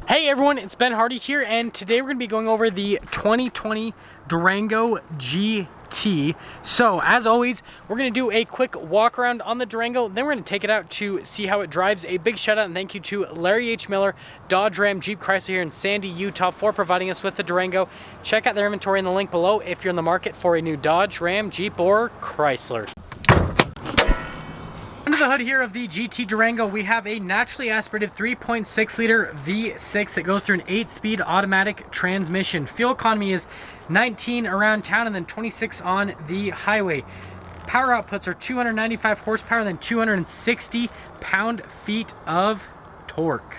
Hey everyone, it's Ben Hardy here, and today we're going to be going over the 2020 Durango GT. So, as always, we're going to do a quick walk around on the Durango, then we're going to take it out to see how it drives. A big shout out and thank you to Larry H. Miller, Dodge Ram Jeep Chrysler here in Sandy, Utah for providing us with the Durango. Check out their inventory in the link below if you're in the market for a new Dodge, Ram, Jeep, or Chrysler. Under the hood here of the GT Durango, we have a naturally aspirated 3.6 liter V6 that goes through an 8-speed automatic transmission. Fuel economy is 19 around town and then 26 on the highway. Power outputs are 295 horsepower and then 260 pound-feet of torque.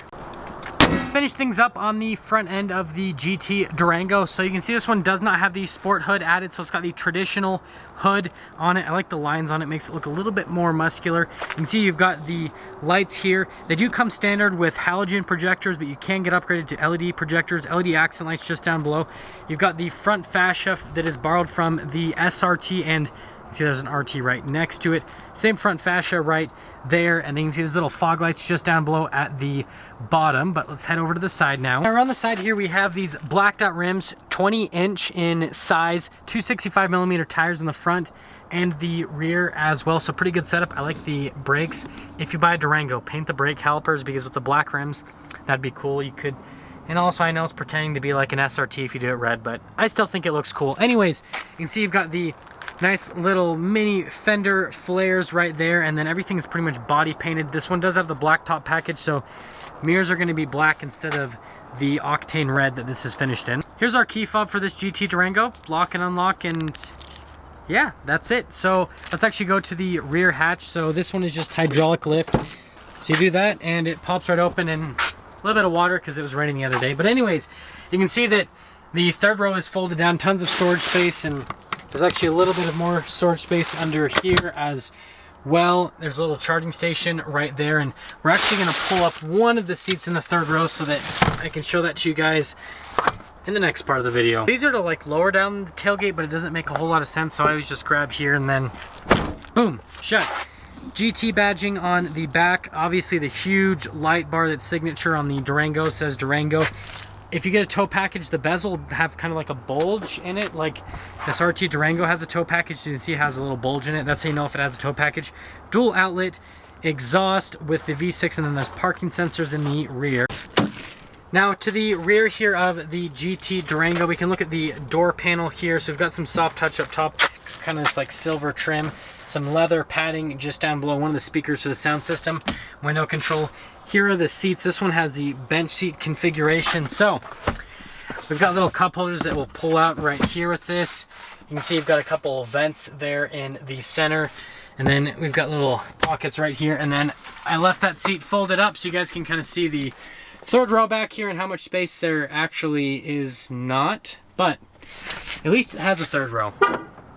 Finish things up on the front end of the GT Durango. So you can see this one does not have the sport hood added, so it's got the traditional hood on it. I like the lines on it, makes it look a little bit more muscular. You can see you've got the lights here. They do come standard with halogen projectors, but you can get upgraded to LED projectors, LED accent lights just down below. You've got the front fascia that is borrowed from the SRT, and see there's an RT right next to it. Same front fascia right there, and then you can see there's little fog lights just down below at the bottom. But let's head over to the side now. Around the side here we have these blacked out rims, 20-inch in size, 265mm tires in the front and the rear as well, so pretty good setup. I like the brakes. If you buy a Durango, paint the brake calipers, because with the black rims, that'd be cool. You could, and also I know it's pretending to be like an SRT if you do it red, but I still think it looks cool. Anyways, you can see you've got the nice little mini fender flares right there, and then everything is pretty much body painted. This one does have the black top package, so mirrors are going to be black instead of the octane red that this is finished in. Here's our key fob for this GT Durango. Lock and unlock, and yeah, that's it. So let's actually go to the rear hatch. So this one is just hydraulic lift. So you do that and it pops right open, and a little bit of water because it was raining the other day. But anyways, you can see that the third row is folded down, tons of storage space, and there's actually a little bit of more storage space under here as well. There's a little charging station right there, and we're actually going to pull up one of the seats in the third row so that I can show that to you guys in the next part of the video. These are to like lower down the tailgate, but it doesn't make a whole lot of sense, so I always just grab here and then boom, shut. GT badging on the back. Obviously the huge light bar that's signature on the Durango says Durango. If you get a tow package, the bezel will have kind of like a bulge in it, like this RT Durango has a tow package. So you can see it has a little bulge in it. That's how you know if it has a tow package. Dual outlet exhaust with the V6, and then there's parking sensors in the rear. Now to the rear here of the GT Durango, we can look at the door panel here. So we've got some soft touch up top, kind of this like silver trim, some leather padding just down below, one of the speakers for the sound system, window control. Here are the seats. This one has the bench seat configuration. So we've got little cup holders that will pull out right here with this. You can see you've got a couple of vents there in the center, and then we've got little pockets right here. And then I left that seat folded up so you guys can kind of see the third row back here and how much space there actually is not, but at least it has a third row.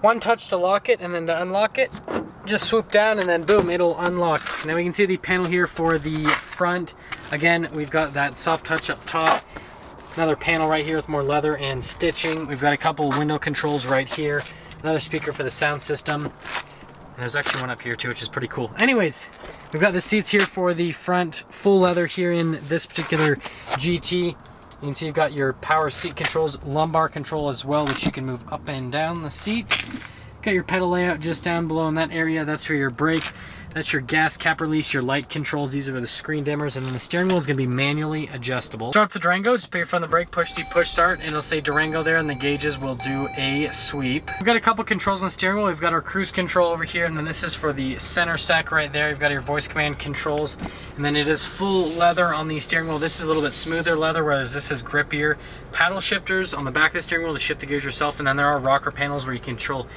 One touch to lock it, and then to unlock it, just swoop down and then boom, it'll unlock. Now we can see the panel here for the front. Again, we've got that soft touch up top. Another panel right here with more leather and stitching. We've got a couple window controls right here. Another speaker for the sound system. And there's actually one up here too, which is pretty cool. Anyways, we've got the seats here for the front, full leather here in this particular GT. You can see you've got your power seat controls, lumbar control as well, which you can move up and down the seat. Got your pedal layout just down below in that area. That's for your brake. That's your gas cap release, your light controls. These are the screen dimmers, and then the steering wheel is going to be manually adjustable. Start up the Durango, just put your foot on the brake, push the push start, and it'll say Durango there, and the gauges will do a sweep. We've got a couple controls on the steering wheel. We've got our cruise control over here, and then this is for the center stack right there. You've got your voice command controls, and then it is full leather on the steering wheel. This is a little bit smoother leather, whereas this is grippier. Paddle shifters on the back of the steering wheel to shift the gears yourself, and then there are rocker panels where you control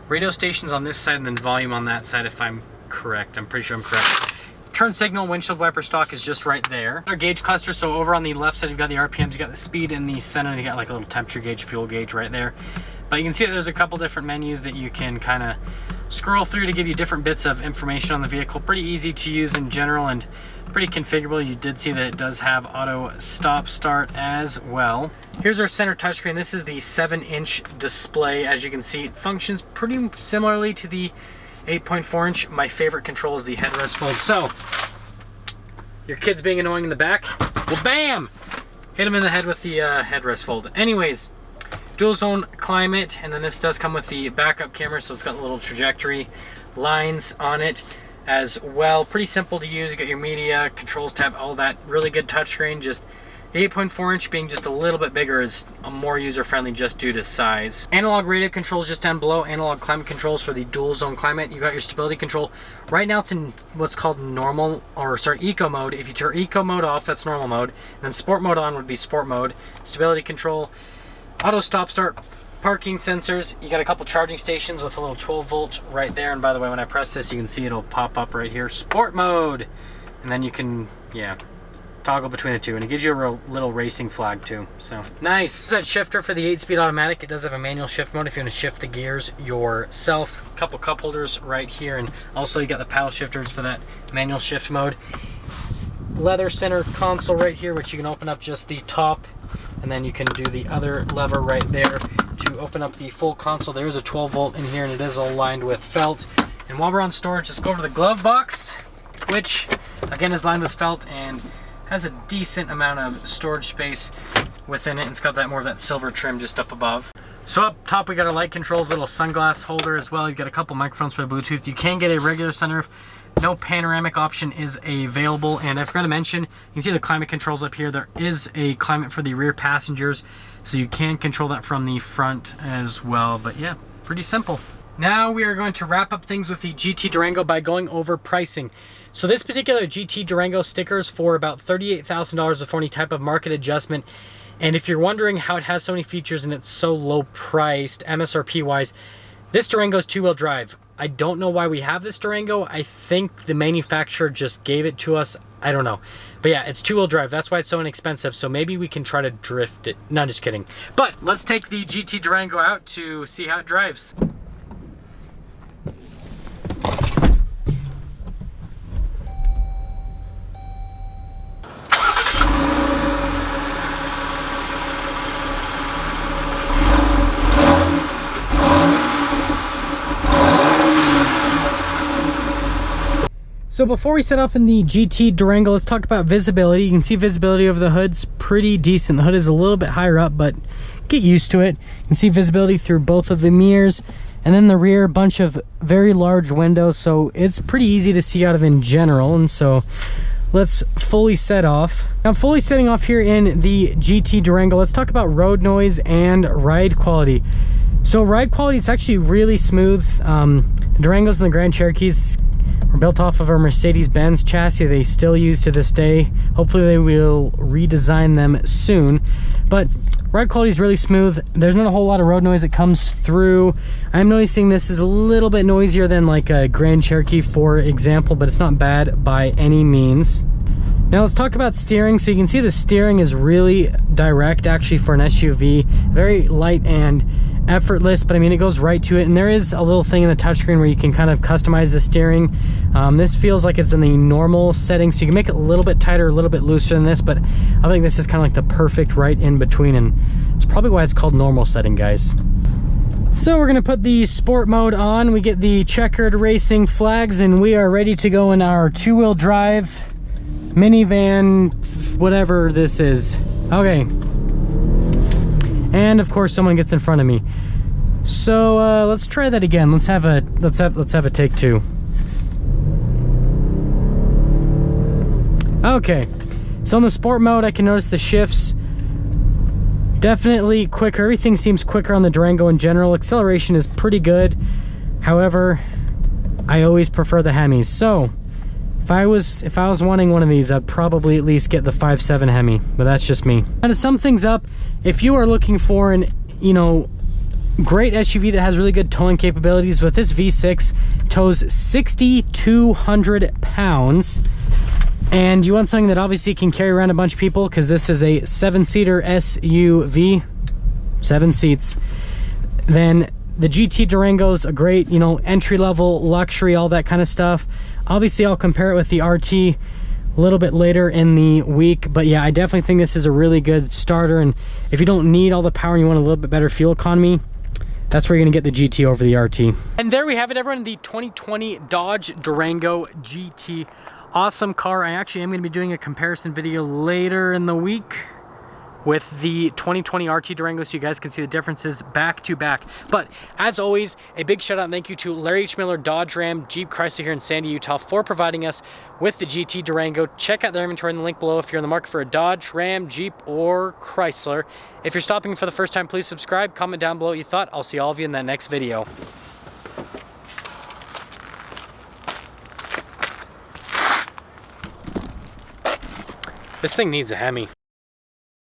radio stations on this side and then volume on that side, if I'm correct. I'm pretty sure I'm correct. Turn signal, windshield wiper stock is just right there. Our gauge cluster, so over on the left side you've got the RPMs, you got the speed in the center, you got like a little temperature gauge, fuel gauge right there. But you can see that there's a couple different menus that you can kind of scroll through to give you different bits of information on the vehicle. Pretty easy to use in general and pretty configurable. You did see that it does have auto stop start as well. Here's our center touchscreen. This is the 7-inch display. As you can see, it functions pretty similarly to the 8.4 inch. My favorite control is the headrest fold. So your kids being annoying in the back, well, bam, hit him in the head with the headrest fold. Anyways, dual zone climate, and then this does come with the backup camera, so it's got little trajectory lines on it as well. Pretty simple to use. You got your media, controls tab, all that. Really good touchscreen. Just the 8.4 inch being just a little bit bigger is more user-friendly just due to size. Analog radio controls just down below. Analog climate controls for the dual zone climate. You got your stability control. Right now it's in what's called normal, or sorry, eco mode. If you turn eco mode off, that's normal mode. And then sport mode on would be sport mode. Stability control, auto stop start, parking sensors. You got a couple charging stations with a little 12 volt right there. And by the way, when I press this, you can see it'll pop up right here, sport mode. And then you can, yeah, toggle between the two, and it gives you a little racing flag too, so nice. That shifter for the 8-speed automatic, it does have a manual shift mode if you want to shift the gears yourself. A couple cup holders right here, and also you got the paddle shifters for that manual shift mode. Leather center console right here, which you can open up just the top, and then you can do the other lever right there to open up the full console. There is a 12 volt in here, and it is all lined with felt. And while we're on storage, let's go over to the glove box, which again is lined with felt and has a decent amount of storage space within it. It's got that more of that silver trim just up above. So up top we got our light controls, little sunglass holder as well. You got a couple microphones for the Bluetooth. You can get a regular sunroof. No panoramic option is available. And I forgot to mention, you can see the climate controls up here. There is a climate for the rear passengers, so you can control that from the front as well. But yeah, pretty simple. Now we are going to wrap up things with the GT Durango by going over pricing. So this particular GT Durango stickers for about $38,000 before any type of market adjustment. And if you're wondering how it has so many features and it's so low priced MSRP wise, this Durango is 2-wheel drive. I don't know why we have this Durango. I think the manufacturer just gave it to us. I don't know. But yeah, it's 2-wheel drive. That's why it's so inexpensive. So maybe we can try to drift it. No, just kidding. But let's take the GT Durango out to see how it drives. So before we set off in the GT Durango, let's talk about visibility. You can see visibility over the hood's pretty decent. The hood is a little bit higher up, but get used to it. You can see visibility through both of the mirrors, and then the rear, a bunch of very large windows, so it's pretty easy to see out of in general. And so let's fully set off. Now, fully setting off here in the GT Durango, let's talk about road noise and ride quality. So ride quality, it's actually really smooth. The Durangos and the Grand Cherokees were built off of a Mercedes-Benz chassis they still use to this day. Hopefully they will redesign them soon. But ride quality is really smooth. There's not a whole lot of road noise that comes through. I'm noticing this is a little bit noisier than like a Grand Cherokee, for example, but it's not bad by any means. Now let's talk about steering. So you can see the steering is really direct actually for an SUV. Very light and effortless, but I mean it goes right to it. And there is a little thing in the touchscreen where you can kind of customize the steering. This feels like it's in the normal setting, so you can make it a little bit tighter, a little bit looser than this, but I think this is kind of like the perfect right in between, and it's probably why it's called normal setting, guys. So we're gonna put the sport mode on. We get the checkered racing flags, and we are ready to go in our 2-wheel drive minivan, whatever this is. Okay. And of course someone gets in front of me. So let's try that again. Let's have a take two. Okay. So in the sport mode I can notice the shifts definitely quicker. Everything seems quicker on the Durango in general. Acceleration is pretty good. However, I always prefer the Hemis. So if I was wanting one of these, I'd probably at least get the 5.7 Hemi, but that's just me. Now to sum things up, if you are looking for an, great SUV that has really good towing capabilities, with this V6 tows 6,200 pounds, and you want something that obviously can carry around a bunch of people, because this is a 7-seater SUV, 7 seats, then the GT Durango's a great, entry-level luxury, all that kind of stuff. Obviously, I'll compare it with the RT a little bit later in the week, but yeah, I definitely think this is a really good starter. And if you don't need all the power and you want a little bit better fuel economy, that's where you're gonna get the GT over the RT. And there we have it, everyone, the 2020 Dodge Durango GT. Awesome car. I actually am gonna be doing a comparison video later in the week. with the 2020 RT Durango, so you guys can see the differences back to back. But as always, a big shout out and thank you to Larry H. Miller, Dodge Ram, Jeep, Chrysler here in Sandy, Utah for providing us with the GT Durango. Check out their inventory in the link below if you're in the market for a Dodge, Ram, Jeep, or Chrysler. If you're stopping for the first time, please subscribe, comment down below what you thought. I'll see all of you in that next video. This thing needs a Hemi.